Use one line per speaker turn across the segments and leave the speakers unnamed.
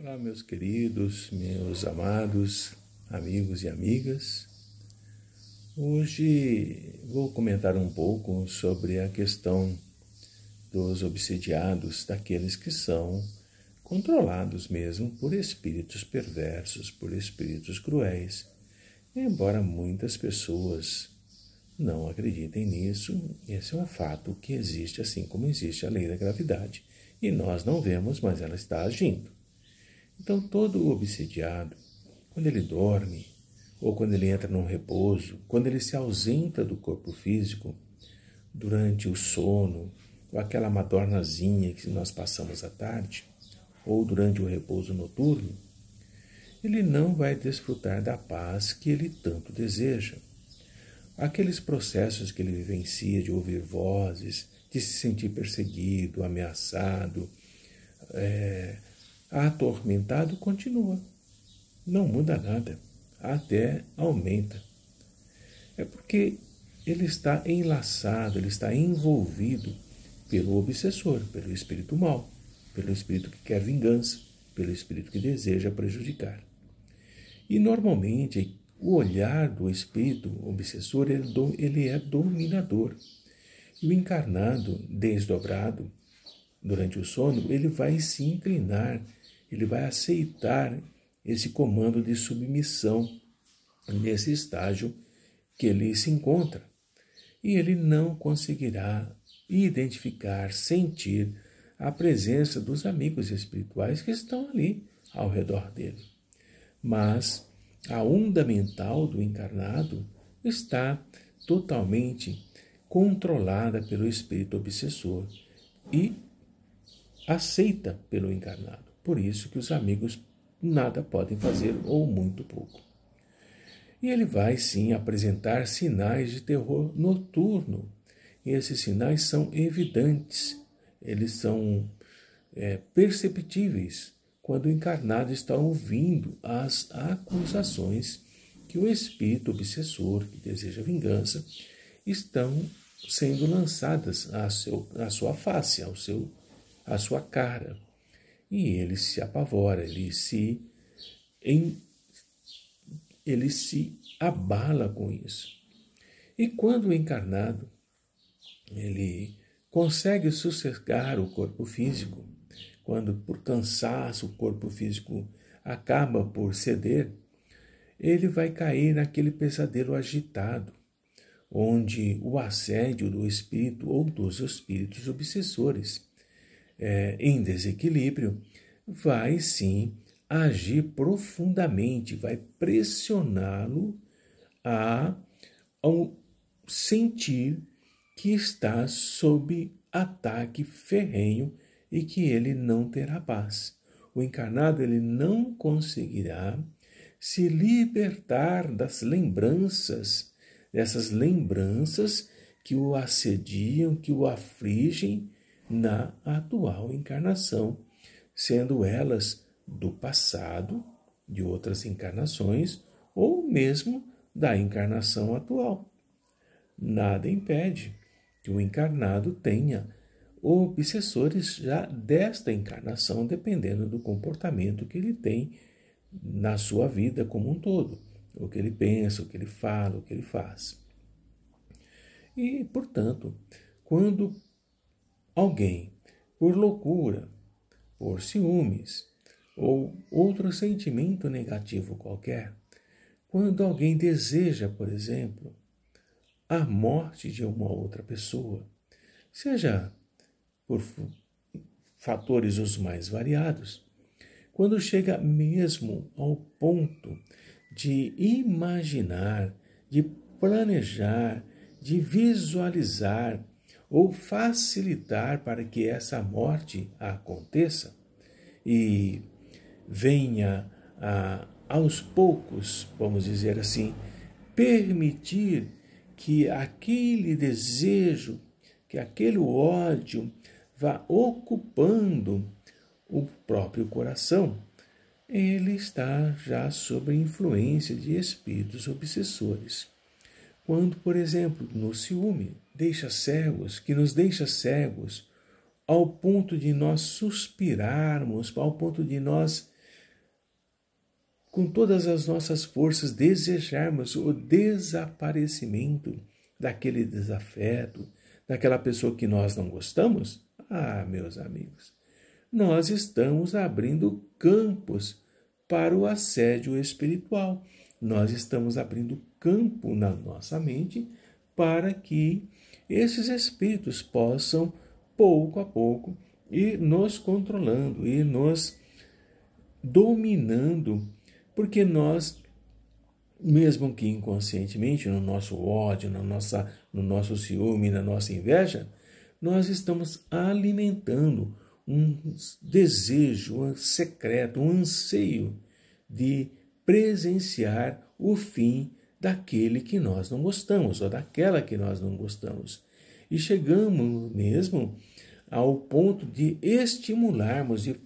Olá, meus queridos, meus amados amigos e amigas. Hoje vou comentar um pouco sobre a questão dos obsidiados, daqueles que são controlados mesmo por espíritos perversos, por espíritos cruéis. Embora muitas pessoas não acreditem nisso, esse é um fato que existe, assim como existe a lei da gravidade. E nós não vemos, mas ela está agindo. Então, todo obsidiado, quando ele dorme, ou quando ele entra num repouso, quando ele se ausenta do corpo físico, durante o sono, ou aquela madornazinha que nós passamos à tarde, ou durante o repouso noturno, ele não vai desfrutar da paz que ele tanto deseja. Aqueles processos que ele vivencia de ouvir vozes, de se sentir perseguido, ameaçado, atormentado, continua. Não muda nada, até aumenta. É porque ele está enlaçado, ele está envolvido pelo obsessor, pelo espírito mau, pelo espírito que quer vingança, pelo espírito que deseja prejudicar. E normalmente o olhar do espírito obsessor ele é dominador. E o encarnado, desdobrado, durante o sono, ele vai se inclinar, ele vai aceitar esse comando de submissão nesse estágio que ele se encontra. E ele não conseguirá identificar, sentir a presença dos amigos espirituais que estão ali ao redor dele. Mas a onda mental do encarnado está totalmente controlada pelo espírito obsessor e aceita pelo encarnado. Por isso que os amigos nada podem fazer ou muito pouco. E ele vai sim apresentar sinais de terror noturno. E esses sinais são evidentes, eles são perceptíveis quando o encarnado está ouvindo as acusações que o espírito obsessor, que deseja vingança, estão sendo lançadas à sua face, à sua cara. E ele se apavora, ele se abala com isso. E quando o encarnado ele consegue sossegar o corpo físico, quando por cansaço o corpo físico acaba por ceder, ele vai cair naquele pesadelo agitado, onde o assédio do espírito ou dos espíritos obsessores em desequilíbrio vai sim agir profundamente, vai pressioná-lo ao sentir que está sob ataque ferrenho e que ele não terá paz. O encarnado ele não conseguirá se libertar das lembranças, dessas lembranças que o assediam, que o afligem na atual encarnação, sendo elas do passado, de outras encarnações, ou mesmo da encarnação atual. Nada impede que o encarnado tenha obsessores já desta encarnação, dependendo do comportamento que ele tem na sua vida como um todo, o que ele pensa, o que ele fala, o que ele faz. E, portanto, quando alguém, por loucura, por ciúmes ou outro sentimento negativo qualquer, quando alguém deseja, por exemplo, a morte de uma outra pessoa, seja por fatores os mais variados, quando chega mesmo ao ponto de imaginar, de planejar, de visualizar ou facilitar para que essa morte aconteça e venha aos poucos, vamos dizer assim, permitir que aquele desejo, que aquele ódio vá ocupando o próprio coração, ele está já sob a influência de espíritos obsessores. Quando, por exemplo, no ciúme, que nos deixa cegos, ao ponto de nós suspirarmos, ao ponto de nós com todas as nossas forças, desejarmos o desaparecimento daquele desafeto, daquela pessoa que nós não gostamos, meus amigos, nós estamos abrindo campos para o assédio espiritual. Nós estamos abrindo campo na nossa mente para que esses espíritos possam, pouco a pouco, ir nos controlando, ir nos dominando, porque nós, mesmo que inconscientemente, no nosso ódio, no nosso ciúme, na nossa inveja, nós estamos alimentando um desejo, um secreto, um anseio de presenciar o fim daquele que nós não gostamos, ou daquela que nós não gostamos. E chegamos mesmo ao ponto de estimularmos e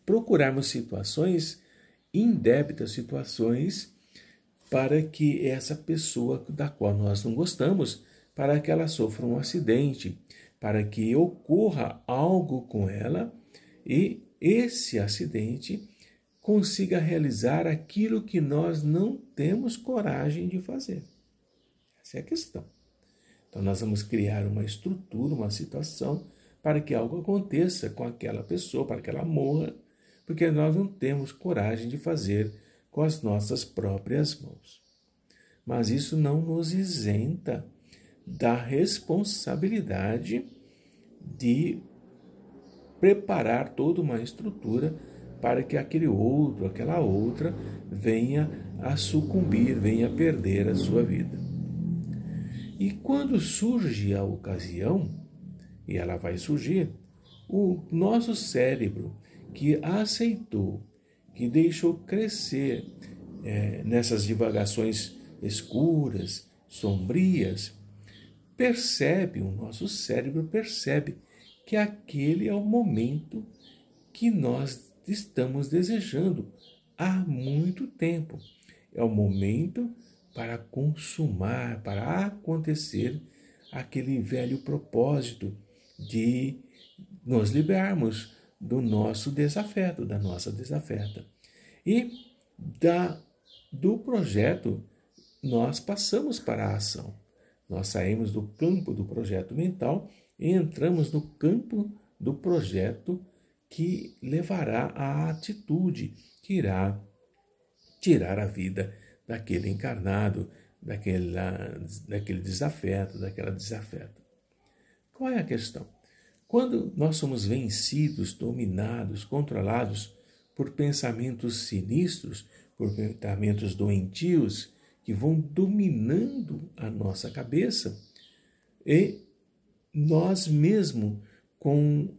procurarmos situações indébitas, situações para que essa pessoa da qual nós não gostamos, para que ela sofra um acidente, para que ocorra algo com ela e esse acidente consiga realizar aquilo que nós não temos coragem de fazer. Essa é a questão. Então nós vamos criar uma estrutura, uma situação para que algo aconteça com aquela pessoa, para que ela morra, porque nós não temos coragem de fazer com as nossas próprias mãos. Mas isso não nos isenta da responsabilidade de preparar toda uma estrutura para que aquele outro, aquela outra, venha a sucumbir, venha a perder a sua vida. E quando surge a ocasião, e ela vai surgir, o nosso cérebro que aceitou, que deixou crescer nessas divagações escuras, sombrias, o nosso cérebro percebe que aquele é o momento que nós estamos desejando há muito tempo. É o momento para consumar, para acontecer aquele velho propósito de nos liberarmos do nosso desafeto, da nossa desafeta. E do projeto nós passamos para a ação. Nós saímos do campo do projeto mental e entramos no campo do projeto que levará à atitude, que irá tirar a vida daquele encarnado, daquele desafeto, daquela desafeta. Qual é a questão? Quando nós somos vencidos, dominados, controlados por pensamentos sinistros, por pensamentos doentios, que vão dominando a nossa cabeça, e nós mesmo, com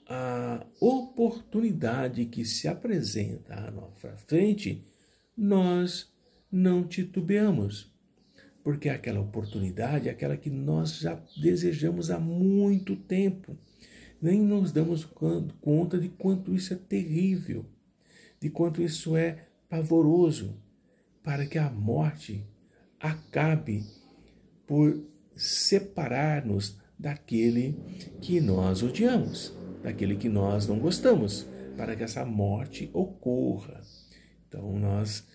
a oportunidade que se apresenta à nossa frente, nós não titubeamos, porque aquela oportunidade é aquela que nós já desejamos há muito tempo. Nem nos damos conta de quanto isso é terrível, de quanto isso é pavoroso, para que a morte acabe por separar-nos daquele que nós odiamos, daquele que nós não gostamos, para que essa morte ocorra. Então nós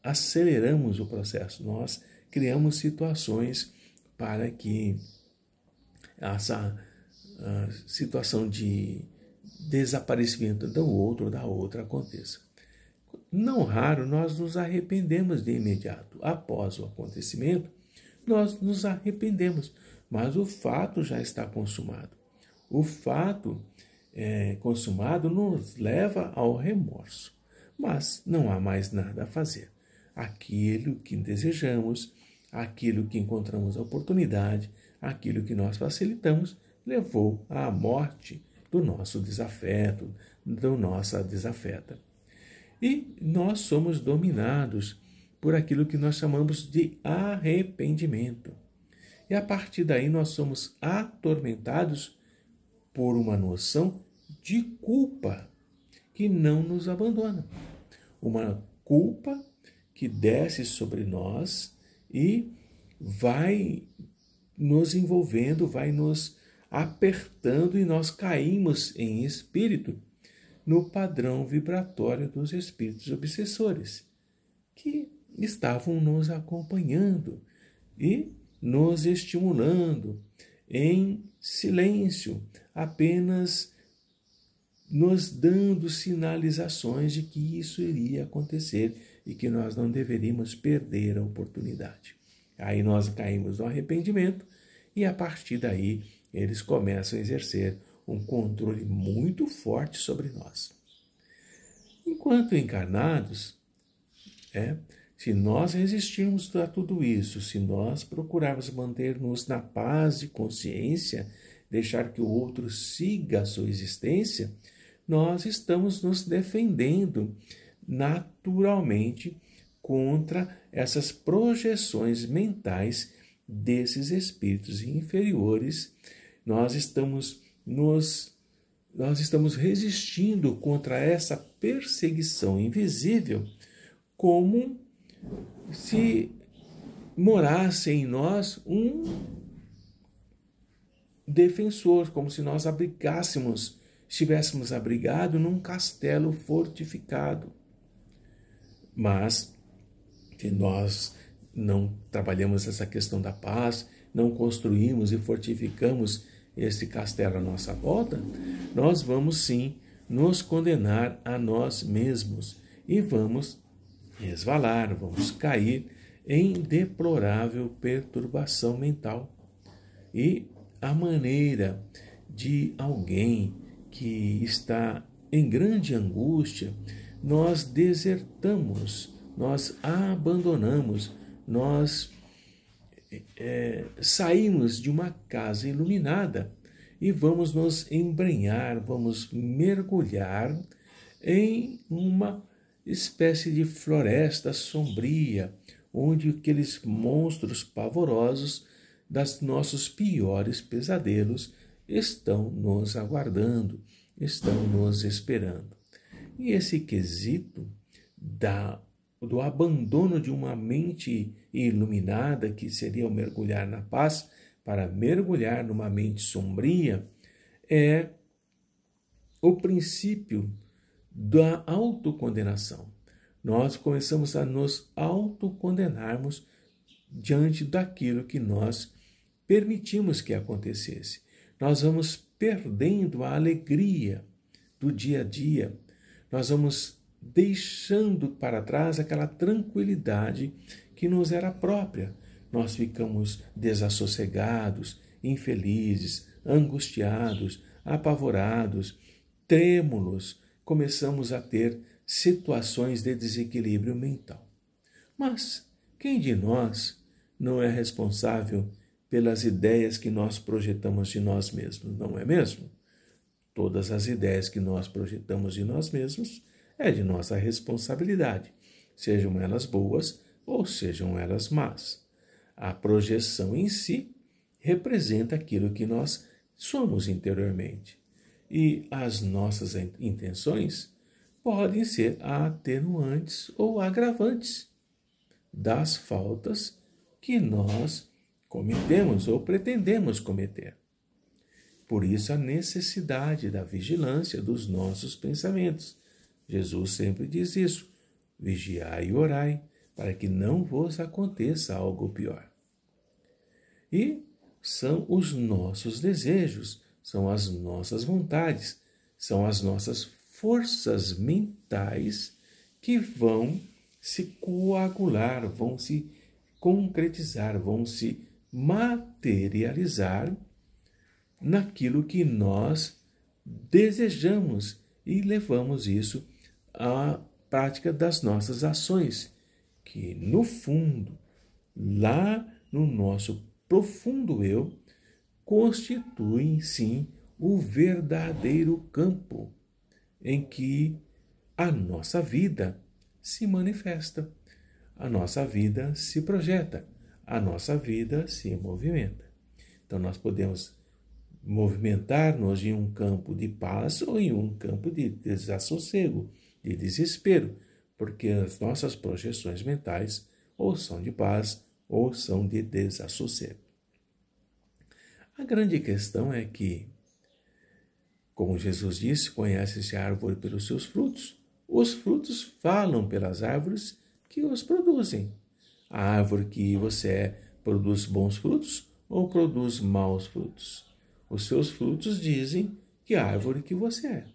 aceleramos o processo, nós criamos situações para que essa situação de desaparecimento do outro ou da outra aconteça. Não raro, nós nos arrependemos de imediato. Após o acontecimento, nós nos arrependemos, mas o fato já está consumado. O fato consumado nos leva ao remorso, mas não há mais nada a fazer. Aquilo que desejamos, aquilo que encontramos a oportunidade, aquilo que nós facilitamos, levou à morte do nosso desafeto, da nossa desafeta. E nós somos dominados por aquilo que nós chamamos de arrependimento. E a partir daí nós somos atormentados por uma noção de culpa que não nos abandona. Uma culpa que desce sobre nós e vai nos envolvendo, vai nos apertando e nós caímos em espírito no padrão vibratório dos espíritos obsessores, que estavam nos acompanhando e nos estimulando em silêncio, apenas nos dando sinalizações de que isso iria acontecer e que nós não deveríamos perder a oportunidade. Aí nós caímos no arrependimento e a partir daí eles começam a exercer um controle muito forte sobre nós. Enquanto encarnados, se nós resistirmos a tudo isso, se nós procurarmos manter-nos na paz de consciência, deixar que o outro siga a sua existência, nós estamos nos defendendo naturalmente contra essas projeções mentais desses espíritos inferiores. Nós estamos resistindo contra essa perseguição invisível, como se morasse em nós um defensor, como se nós estivéssemos abrigados num castelo fortificado. Mas, se nós não trabalhamos essa questão da paz, não construímos e fortificamos esse castelo à nossa volta, nós vamos sim nos condenar a nós mesmos e vamos resvalar, vamos cair em deplorável perturbação mental. E a maneira de alguém que está em grande angústia, nós desertamos, nós abandonamos, nós saímos de uma casa iluminada e vamos nos embrenhar, vamos mergulhar em uma espécie de floresta sombria, onde aqueles monstros pavorosos dos nossos piores pesadelos estão nos aguardando, estão nos esperando. E esse quesito do abandono de uma mente iluminada, que seria o mergulhar na paz, para mergulhar numa mente sombria, é o princípio da autocondenação. Nós começamos a nos autocondenarmos diante daquilo que nós permitimos que acontecesse. Nós vamos perdendo a alegria do dia a dia, nós vamos deixando para trás aquela tranquilidade que nos era própria. Nós ficamos desassossegados, infelizes, angustiados, apavorados, trêmulos, começamos a ter situações de desequilíbrio mental. Mas quem de nós não é responsável pelas ideias que nós projetamos de nós mesmos, não é mesmo? Todas as ideias que nós projetamos de nós mesmos é de nossa responsabilidade, sejam elas boas ou sejam elas más. A projeção em si representa aquilo que nós somos interiormente. E as nossas intenções podem ser atenuantes ou agravantes das faltas que nós cometemos ou pretendemos cometer. Por isso a necessidade da vigilância dos nossos pensamentos. Jesus sempre diz isso: vigiai e orai, para que não vos aconteça algo pior. E são os nossos desejos, são as nossas vontades, são as nossas forças mentais que vão se coagular, vão se concretizar, vão se materializar naquilo que nós desejamos e levamos isso à prática das nossas ações, que no fundo, lá no nosso profundo eu, constituem sim o verdadeiro campo em que a nossa vida se manifesta, a nossa vida se projeta, a nossa vida se movimenta. Então nós podemos movimentar-nos em um campo de paz ou em um campo de desassossego, de desespero, porque as nossas projeções mentais ou são de paz ou são de desassossego. A grande questão é que Como Jesus disse, conhece-se a árvore pelos seus frutos. Os frutos falam pelas árvores que os produzem. A árvore que você é produz bons frutos ou produz maus frutos? Os seus frutos dizem que árvore que você é.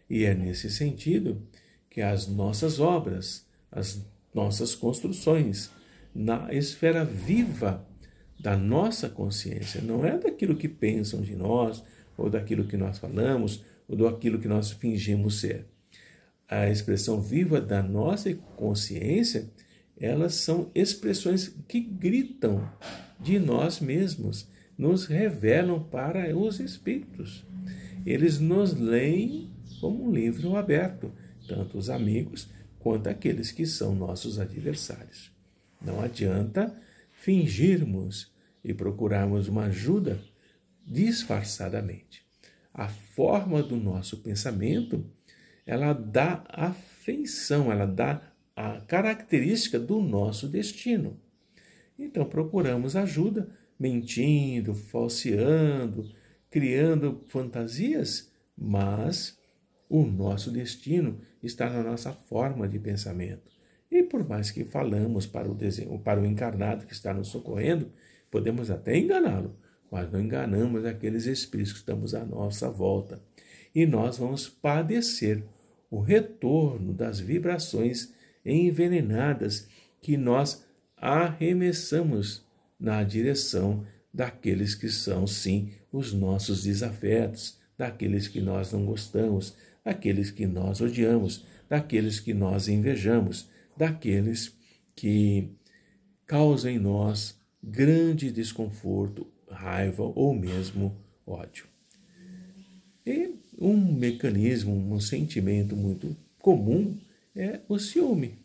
E é nesse sentido que as nossas obras, as nossas construções, na esfera viva da nossa consciência, não é daquilo que pensam de nós, ou daquilo que nós falamos, ou daquilo que nós fingimos ser. A expressão viva da nossa consciência, elas são expressões que gritam de nós mesmos, nos revelam para os espíritos. Eles nos leem como um livro aberto, tanto os amigos quanto aqueles que são nossos adversários. Não adianta fingirmos e procurarmos uma ajuda disfarçadamente. A forma do nosso pensamento, ela dá a feição, ela dá a característica do nosso destino. Então procuramos ajuda mentindo, falseando, criando fantasias, mas o nosso destino está na nossa forma de pensamento. E por mais que falamos para o encarnado que está nos socorrendo, podemos até enganá-lo, mas não enganamos aqueles espíritos que estamos à nossa volta. E nós vamos padecer o retorno das vibrações envenenadas que nós arremessamos na direção daqueles que são, sim, os nossos desafetos, daqueles que nós não gostamos, daqueles que nós odiamos, daqueles que nós invejamos, daqueles que causam em nós grande desconforto, raiva ou mesmo ódio. E um mecanismo, um sentimento muito comum é o ciúme.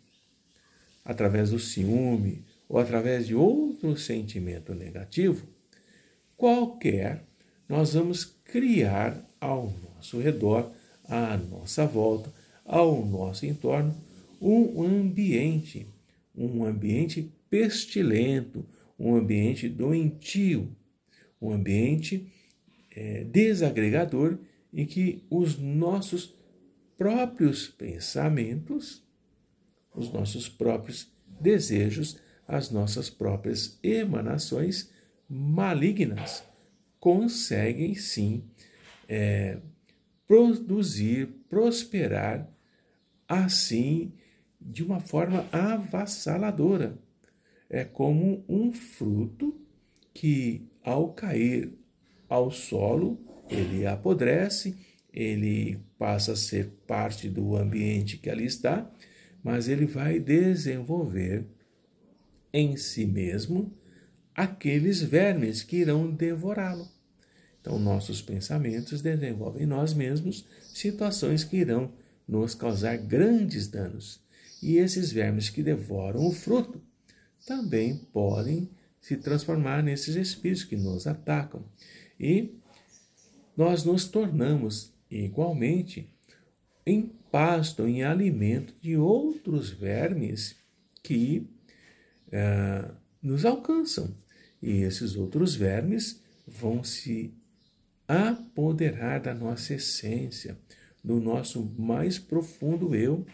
Através do ciúme ou através de outro sentimento negativo, qualquer, nós vamos criar ao nosso redor, à nossa volta, ao nosso entorno, um ambiente pestilento, um ambiente doentio, um ambiente desagregador em que os nossos próprios pensamentos, os nossos próprios desejos, as nossas próprias emanações malignas conseguem sim produzir, prosperar assim de uma forma avassaladora. É como um fruto que, ao cair ao solo, ele apodrece, ele passa a ser parte do ambiente que ali está, mas ele vai desenvolver em si mesmo aqueles vermes que irão devorá-lo. Então, nossos pensamentos desenvolvem em nós mesmos situações que irão nos causar grandes danos. E esses vermes que devoram o fruto também podem se transformar nesses espíritos que nos atacam. E nós nos tornamos igualmente em pasto, em alimento de outros vermes que nos alcançam. E esses outros vermes vão se apoderar da nossa essência, do nosso mais profundo eu,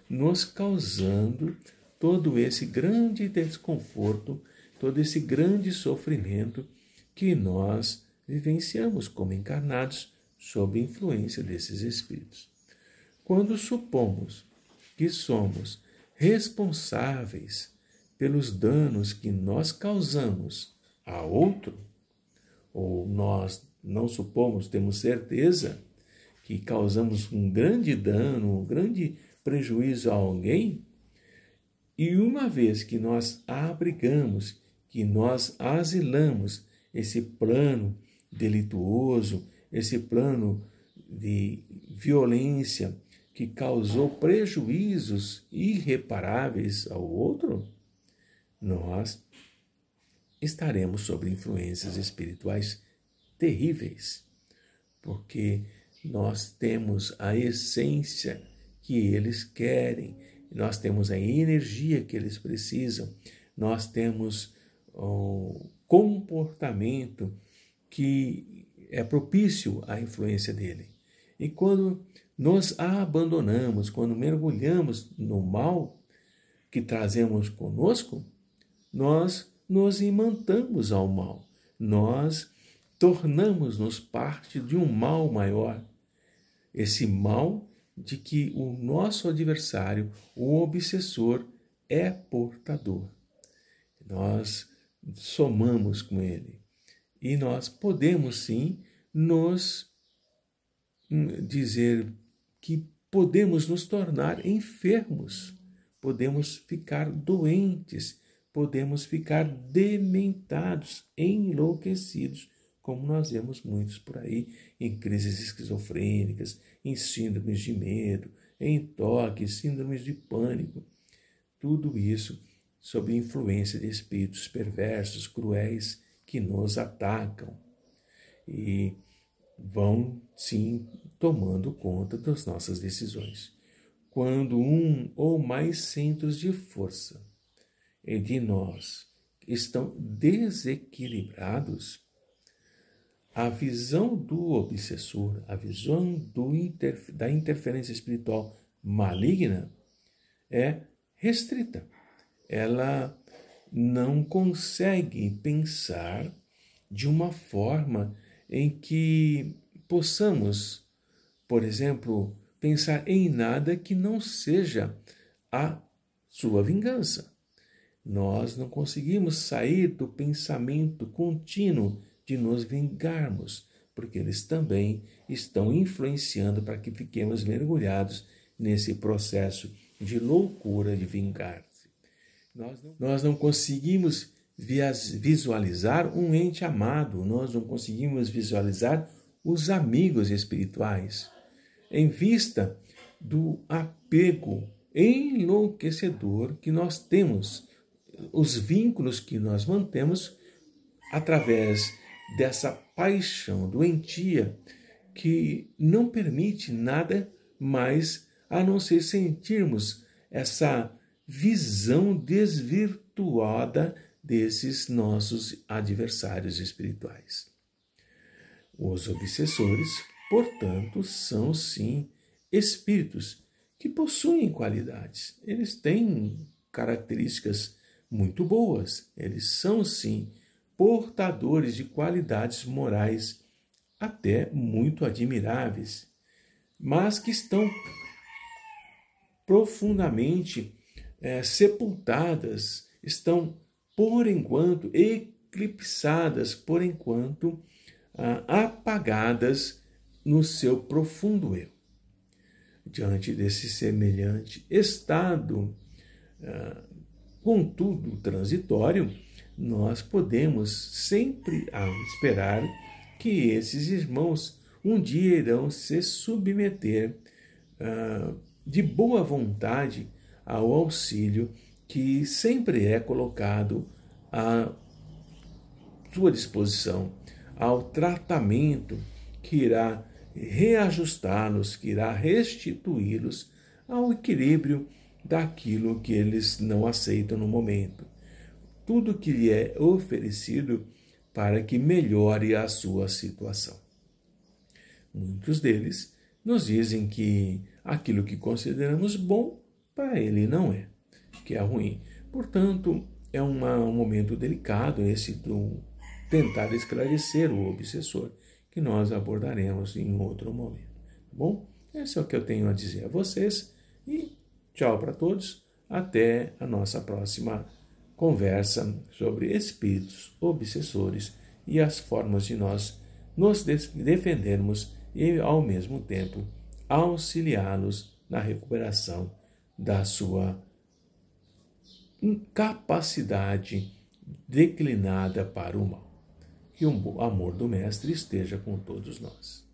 nos causando todo esse grande desconforto, todo esse grande sofrimento que nós vivenciamos como encarnados sob influência desses espíritos. Quando supomos que somos responsáveis pelos danos que nós causamos a outro, ou nós não supomos, temos certeza que causamos um grande dano, um grande prejuízo a alguém, e uma vez que nós abrigamos, que nós asilamos esse plano delituoso, esse plano de violência que causou prejuízos irreparáveis ao outro, nós estaremos sob influências espirituais terríveis, porque nós temos a essência que eles querem, nós temos a energia que eles precisam, nós temos o comportamento que é propício à influência dele. E quando nos abandonamos, quando mergulhamos no mal que trazemos conosco, nós nos imantamos ao mal. Nós tornamos-nos parte de um mal maior. Esse mal de que o nosso adversário, o obsessor, é portador. Nós somamos com ele. E nós podemos sim nos dizer que podemos nos tornar enfermos, podemos ficar doentes, podemos ficar dementados, enlouquecidos, como nós vemos muitos por aí, em crises esquizofrênicas, em síndromes de medo, em toques, síndromes de pânico. Tudo isso sob influência de espíritos perversos, cruéis, que nos atacam e vão, sim, tomando conta das nossas decisões. Quando um ou mais centros de força de nós estão desequilibrados, a visão do obsessor, a visão da interferência espiritual maligna é restrita. Ela não consegue pensar de uma forma em que possamos, por exemplo, pensar em nada que não seja a sua vingança. Nós não conseguimos sair do pensamento contínuo de nos vingarmos, porque eles também estão influenciando para que fiquemos mergulhados nesse processo de loucura de vingar-se. Nós não conseguimos visualizar um ente amado, nós não conseguimos visualizar os amigos espirituais, em vista do apego enlouquecedor que nós temos, os vínculos que nós mantemos através dessa paixão doentia que não permite nada mais a não ser sentirmos essa visão desvirtuada desses nossos adversários espirituais. Os obsessores, portanto, são sim espíritos que possuem qualidades. Eles têm características muito boas. Eles são sim portadores de qualidades morais até muito admiráveis, mas que estão profundamente sepultadas, estão por enquanto eclipsadas, por enquanto apagadas no seu profundo eu. Diante desse semelhante estado, contudo transitório, nós podemos sempre esperar que esses irmãos um dia irão se submeter de boa vontade ao auxílio que sempre é colocado à sua disposição, ao tratamento que irá reajustá-los, que irá restituí-los ao equilíbrio daquilo que eles não aceitam no momento. Tudo que lhe é oferecido para que melhore a sua situação. Muitos deles nos dizem que aquilo que consideramos bom, para ele não é, que é ruim. Portanto, é um momento delicado esse do tentar esclarecer o obsessor, que nós abordaremos em outro momento. Tá bom? Esse é o que eu tenho a dizer a vocês e tchau para todos. Até a nossa próxima conversa sobre espíritos obsessores e as formas de nós nos defendermos e, ao mesmo tempo, auxiliá-los na recuperação da sua incapacidade declinada para o mal. Que o amor do Mestre esteja com todos nós.